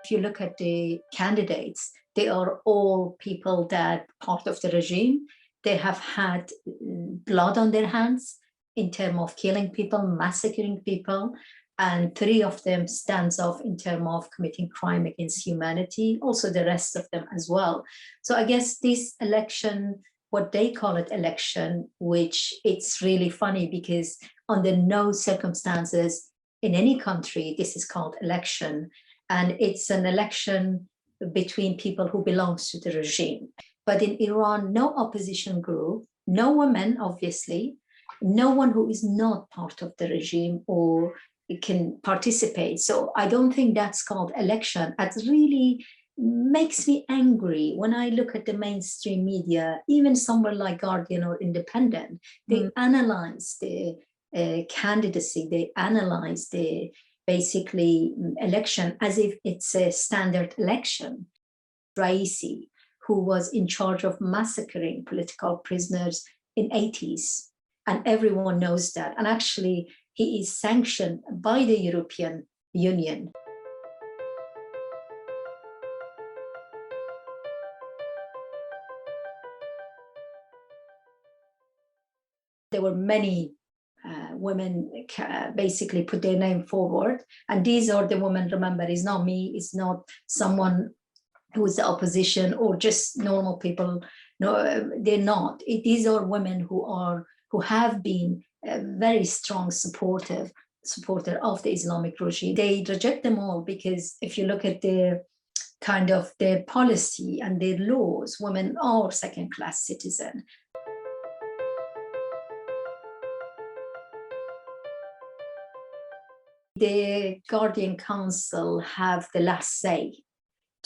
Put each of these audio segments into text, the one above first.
If you look at the candidates, they are all people that part of the regime. They have had blood on their hands in terms of killing people, massacring people, and 3 of them stands off in terms of committing crime against humanity, also the rest of them as well. So I guess this election, what they call it election, which it's really funny because under no circumstances in any country, this is called election. And it's an election between people who belongs to the regime. But in Iran, no opposition group, no women, obviously, no one who is not part of the regime or can participate. So I don't think that's called election. It really makes me angry when I look at the mainstream media, even somewhere like Guardian or Independent. They analyze the candidacy, they analyze the basically election as if it's a standard election. Raisi, who was in charge of massacring political prisoners in 80s, and everyone knows that. And actually, he is sanctioned by the European Union. There were many women basically put their name forward. And these are the women, remember, it's not me, it's not someone who is the opposition or just normal people. No, they're not. These are women who have been very strong supporter of the Islamic regime. They reject them all because if you look at their kind of their policy and their laws, women are second-class citizens. The Guardian Council have the last say.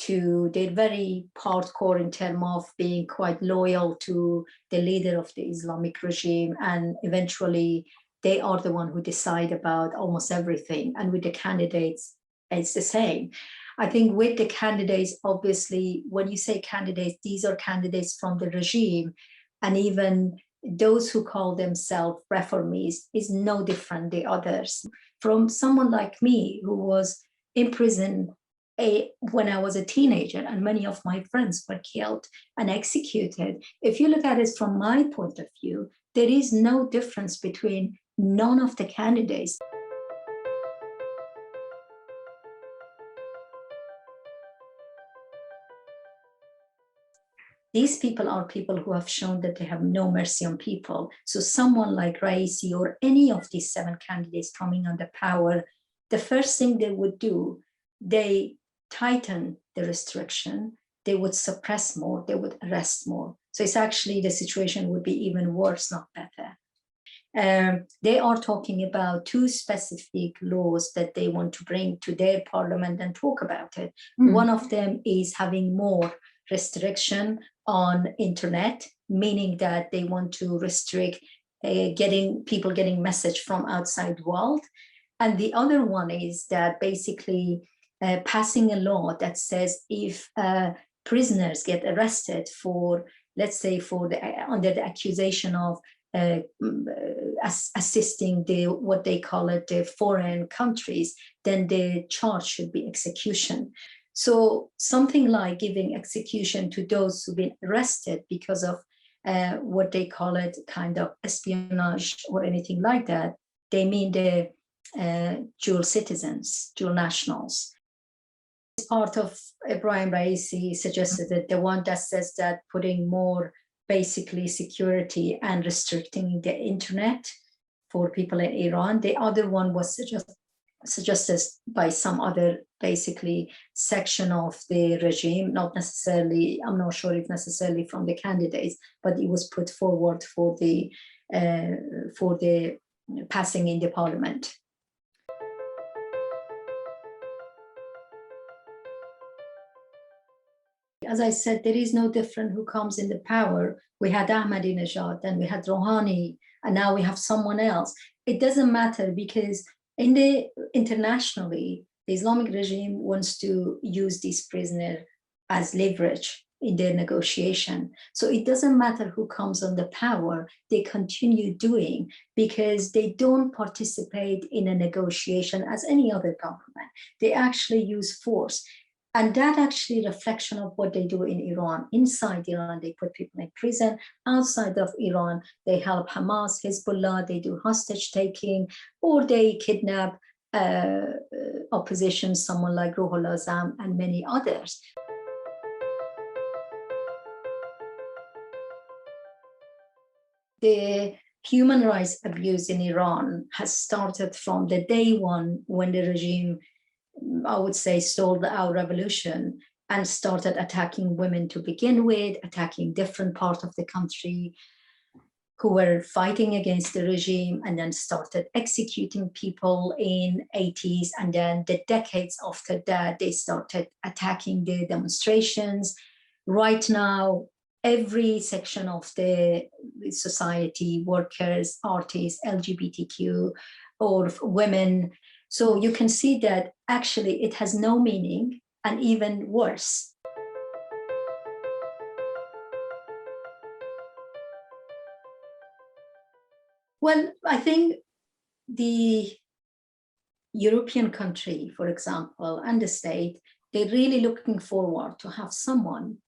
They're very hardcore in terms of being quite loyal to the leader of the Islamic regime, and eventually they are the one who decide about almost everything. And with the candidates, it's the same. I think with the candidates, obviously, when you say candidates, these are candidates from the regime, and even those who call themselves reformists is no different than the others. From someone like me who was in prison when I was a teenager, and many of my friends were killed and executed. If you look at it from my point of view, there is no difference between none of the candidates. These people are people who have shown that they have no mercy on people. So someone like Raisi or any of these 7 candidates coming under power, the first thing they would do, they tighten the restriction, they would suppress more, they would arrest more. So it's actually the situation would be even worse, not better. They are talking about 2 specific laws that they want to bring to their parliament and talk about it. One of them is having more restriction on internet, meaning that they want to restrict people getting message from outside world. And the other one is that basically passing a law that says if prisoners get arrested for, let's say, under the accusation of assisting what they call it, the foreign countries, then the charge should be execution. So something like giving execution to those who've been arrested because of what they call it kind of espionage or anything like that, they mean the dual citizens, dual nationals. Part of Ibrahim Raisi suggested that the one that says that putting more basically security and restricting the internet for people in Iran. The other one was suggested by some other basically section of the regime, not necessarily, I'm not sure if necessarily from the candidates, but it was put forward for the passing in the parliament. As I said, there is no different who comes in the power. We had Ahmadinejad, then we had Rouhani, and now we have someone else. It doesn't matter because internationally, the Islamic regime wants to use these prisoners as leverage in their negotiation. So it doesn't matter who comes on the power, they continue doing because they don't participate in a negotiation as any other government. They actually use force. And that actually reflection of what they do in Iran. Inside Iran, they put people in prison. Outside of Iran, they help Hamas, Hezbollah, they do hostage taking, or they kidnap opposition, someone like Ruhollah Azam and many others. The human rights abuse in Iran has started from the day one when the regime, I would say, stole our revolution and started attacking women to begin with, attacking different parts of the country who were fighting against the regime, and then started executing people in 80s. And then the decades after that, they started attacking the demonstrations. Right now, every section of the society, workers, artists, LGBTQ, or women. So you can see that actually it has no meaning, and even worse. Well, I think the European country, for example, and the state, they're really looking forward to have someone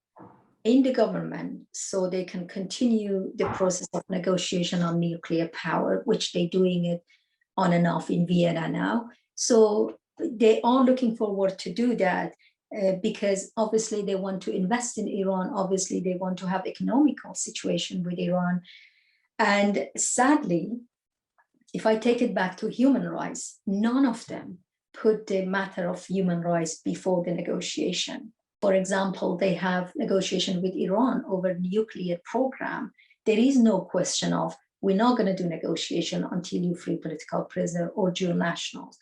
in the government so they can continue the process of negotiation on nuclear power, which they're doing it on and off in Vienna now. So they are looking forward to do that because obviously they want to invest in Iran. Obviously, they want to have economical situation with Iran. And sadly, if I take it back to human rights, none of them put the matter of human rights before the negotiation. For example, they have negotiation with Iran over nuclear program. There is no question of, we're not going to do negotiation until you free political prisoner or dual nationals.